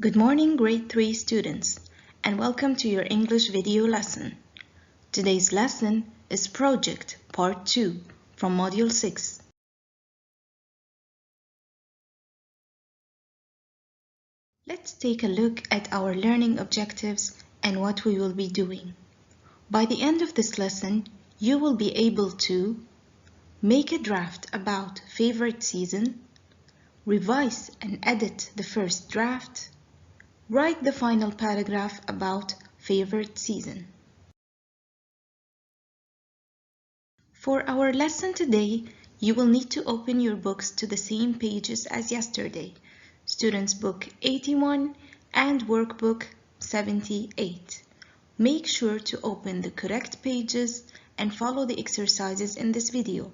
Good morning, grade 3 students, and welcome to your English video lesson. Today's lesson is Project Part 2 from Module 6. Let's take a look at our learning objectives and what we will be doing. By the end of this lesson, you will be able to make a draft about favorite season, revise and edit the first draft, write the final paragraph about favorite season. For our lesson today, you will need to open your books to the same pages as yesterday, Students Book 81 and Workbook 78. Make sure to open the correct pages and follow the exercises in this video.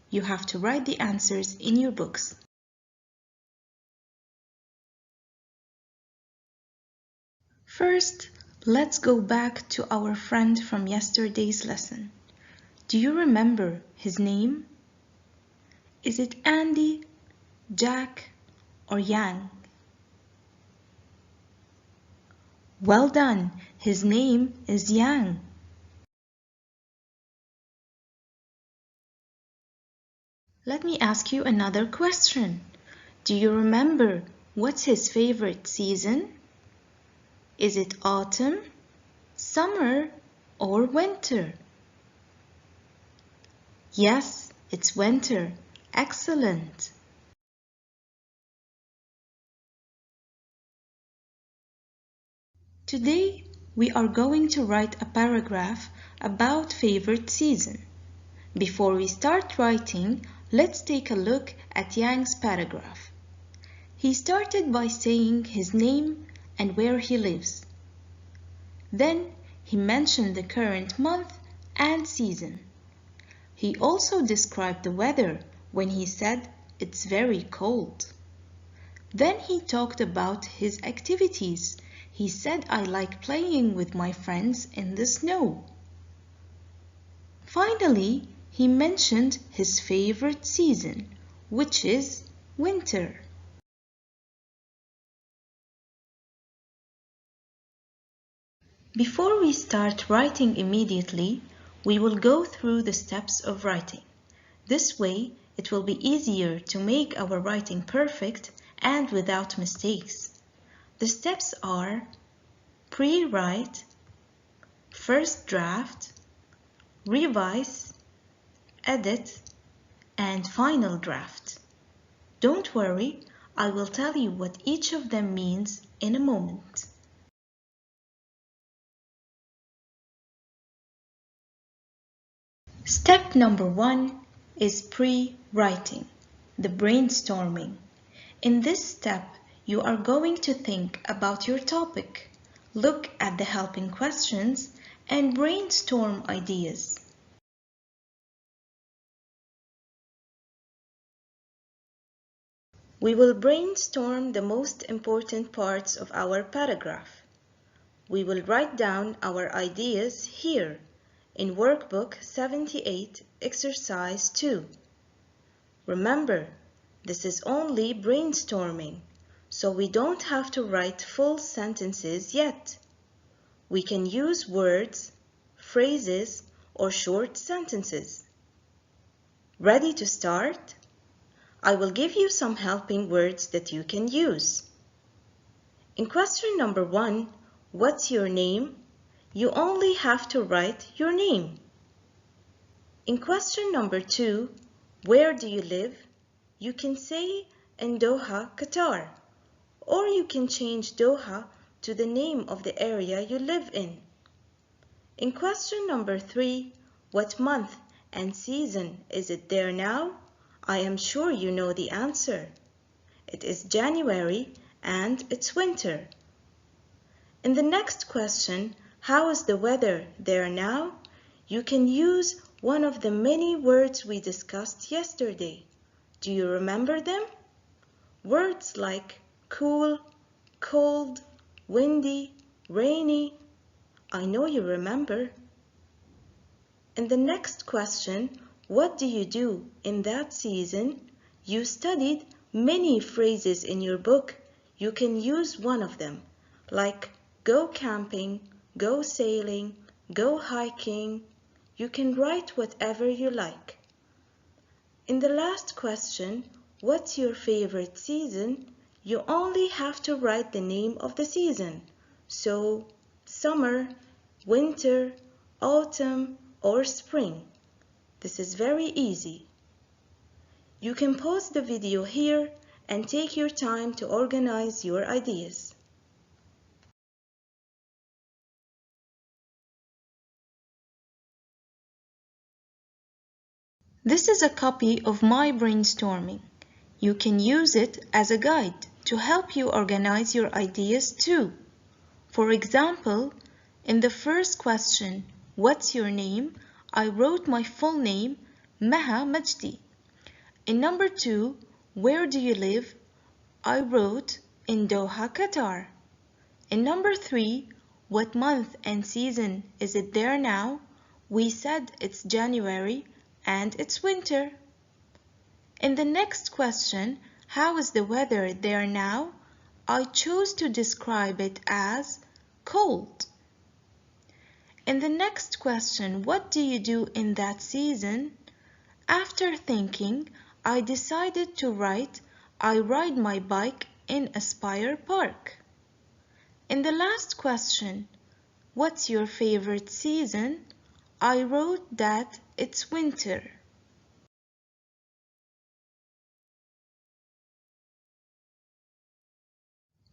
You have to write the answers in your books. First, let's go back to our friend from yesterday's lesson. Do you remember his name? Is it Andy, Jack, or Yang? Well done, his name is Yang. Let me ask you another question. Do you remember what's his favorite season? Is it autumn, summer, or winter? Yes, it's winter. Excellent. Today, we are going to write a paragraph about favorite season. Before we start writing, let's take a look at Yang's paragraph. He started by saying his name and where he lives. Then, he mentioned the current month and season. He also described the weather when he said it's very cold. Then he talked about his activities. He said, I like playing with my friends in the snow. Finally, he mentioned his favorite season, which is winter. Before we start writing immediately, we will go through the steps of writing. This way, it will be easier to make our writing perfect and without mistakes. The steps are pre-write, first draft, revise, edit, and final draft. Don't worry, I will tell you what each of them means in a moment. Step number 1 is pre-writing, the brainstorming. In this step, you are going to think about your topic, look at the helping questions, and brainstorm ideas. We will brainstorm the most important parts of our paragraph. We will write down our ideas here in Workbook 78, Exercise 2. Remember, this is only brainstorming, so we don't have to write full sentences yet. We can use words, phrases, or short sentences. Ready to start? I will give you some helping words that you can use. In question number 1, what's your name? You only have to write your name. In question number 2, where do you live? You can say in Doha, Qatar, or you can change Doha to the name of the area you live in. In question number 3, what month and season is it there now? I am sure you know the answer. It is January and it's winter. In the next question, how is the weather there now? You can use one of the many words we discussed yesterday. Do you remember them? Words like cool, cold, windy, rainy. I know you remember. In the next question, what do you do in that season? You studied many phrases in your book. you can use one of them, like go camping, go sailing, go hiking. You can write whatever you like. In the last question, what's your favorite season? You only have to write the name of the season. So, summer, winter, autumn, or spring. This is very easy. You can pause the video here and take your time to organize your ideas. This is a copy of my brainstorming. You can use it as a guide to help you organize your ideas too. For example, in the first question, what's your name? I wrote my full name, Maha Majdi. In number 2, where do you live? I wrote in Doha, Qatar. In number 3, what month and season is it there now? We said it's January and it's winter. In the next question, how is the weather there now? I chose to describe it as cold. In the next question, what do you do in that season? After thinking, I decided to write, I ride my bike in Aspire Park. In the last question, what's your favorite season? I wrote that it's winter.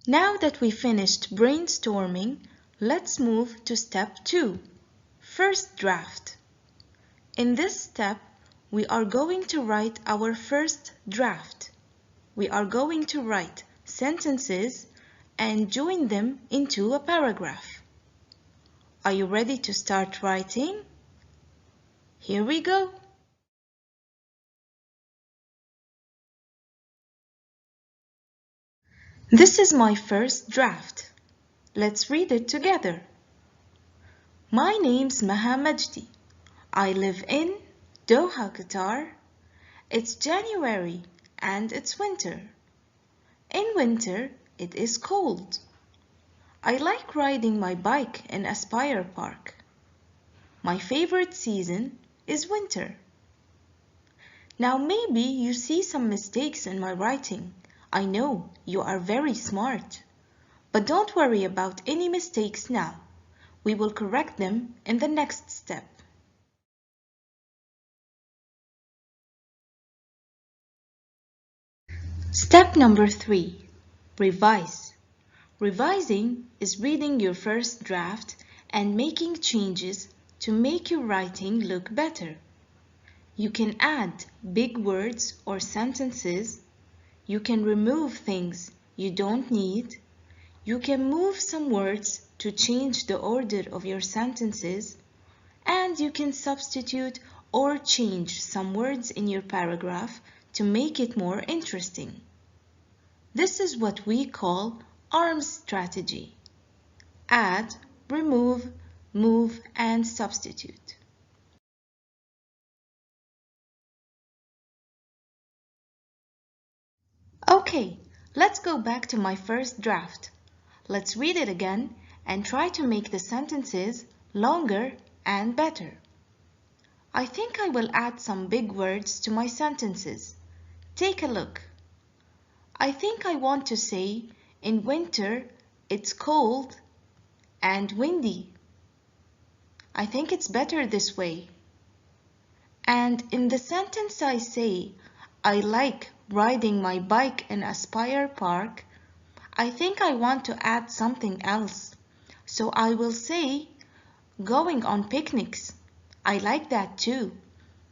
Now that we finished brainstorming, let's move to step 2, first draft. In this step, we are going to write our first draft. We are going to write sentences and join them into a paragraph. Are you ready to start writing? Here we go. This is my first draft. Let's read it together. My name's Maha Majdi. I live in Doha, Qatar. It's January and it's winter. In winter, it is cold. I like riding my bike in Aspire Park. My favorite season is winter. Now maybe you see some mistakes in my writing. I know you are very smart. But don't worry about any mistakes now. We will correct them in the next step. Step number 3. Revise. Revising is reading your first draft and making changes to make your writing look better. You can add big words or sentences. You can remove things you don't need. You can move some words to change the order of your sentences. And you can substitute or change some words in your paragraph to make it more interesting. This is what we call ARMS strategy. Add, remove, move, and substitute. Okay, let's go back to my first draft. Let's read it again and try to make the sentences longer and better. I think I will add some big words to my sentences. Take a look. I think I want to say, in winter, it's cold and windy. I think it's better this way. And in the sentence I say, I like riding my bike in Aspire Park, I think I want to add something else. So I will say, going on picnics. I like that too.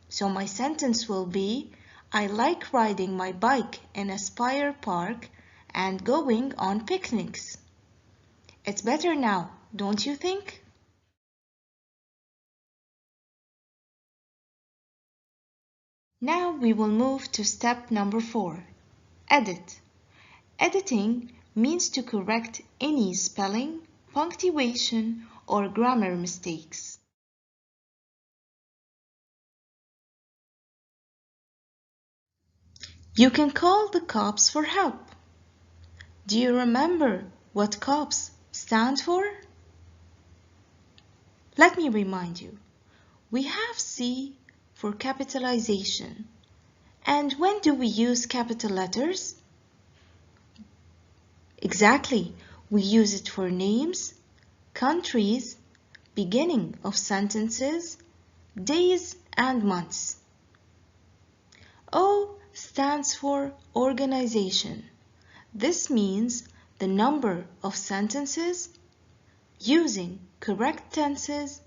So my sentence will be, I like riding my bike in Aspire Park and going on picnics. It's better now, don't you think? Now we will move to step number 4, edit. Editing means to correct any spelling, punctuation, or grammar mistakes. You can call the cops for help. Do you remember what COPS stand for? Let me remind you. We have C for capitalization. And when do we use capital letters? Exactly, we use it for names, countries, beginning of sentences, days and months. O stands for organization. This means the number of sentences, using correct tenses,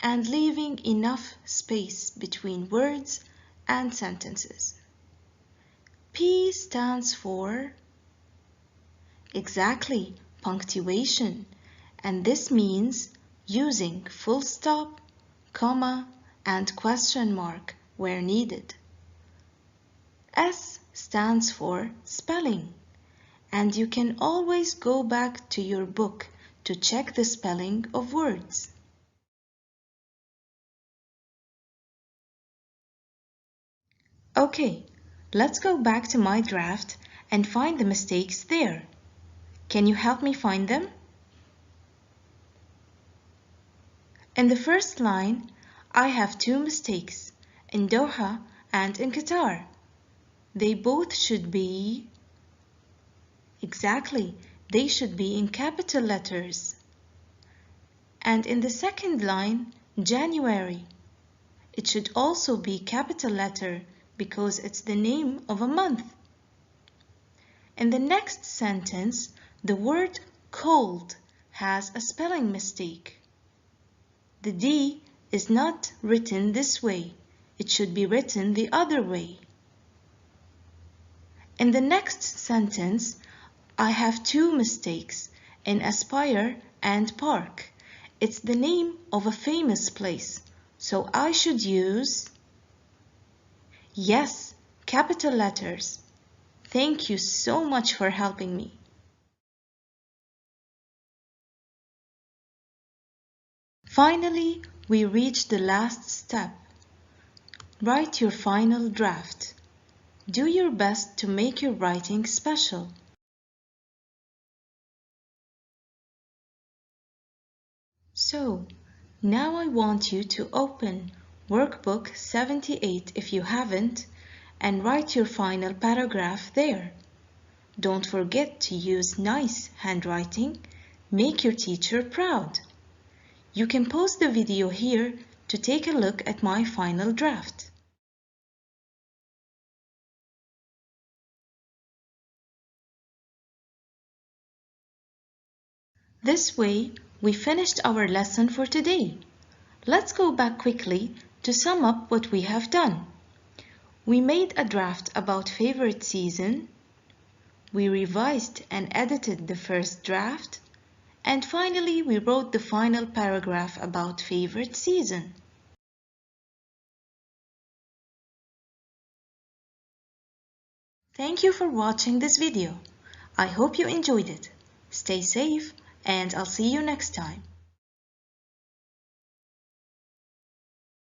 and leaving enough space between words and sentences. P stands for exactly punctuation, and this means using full stop, comma, and question mark where needed. S stands for spelling, and you can always go back to your book to check the spelling of words. Okay, let's go back to my draft and find the mistakes there. Can you help me find them? In the first line, I have two mistakes, in Doha and in Qatar. They both should be... Exactly, they should be in capital letters. And in the second line, January. It should also be capital letter because it's the name of a month. In the next sentence, the word cold has a spelling mistake. The D is not written this way. It should be written the other way. In the next sentence, I have two mistakes in Aspire and Park. It's the name of a famous place, so I should use... Yes, capital letters. Thank you so much for helping me. Finally, we reach the last step. Write your final draft. Do your best to make your writing special. So, now I want you to open Workbook 78 if you haven't, and write your final paragraph there. Don't forget to use nice handwriting. Make your teacher proud. You can pause the video here to take a look at my final draft. This way, we finished our lesson for today. Let's go back quickly to sum up what we have done. We made a draft about favorite season. We revised and edited the first draft. And finally, we wrote the final paragraph about favorite season. Thank you for watching this video. I hope you enjoyed it. Stay safe, and I'll see you next time.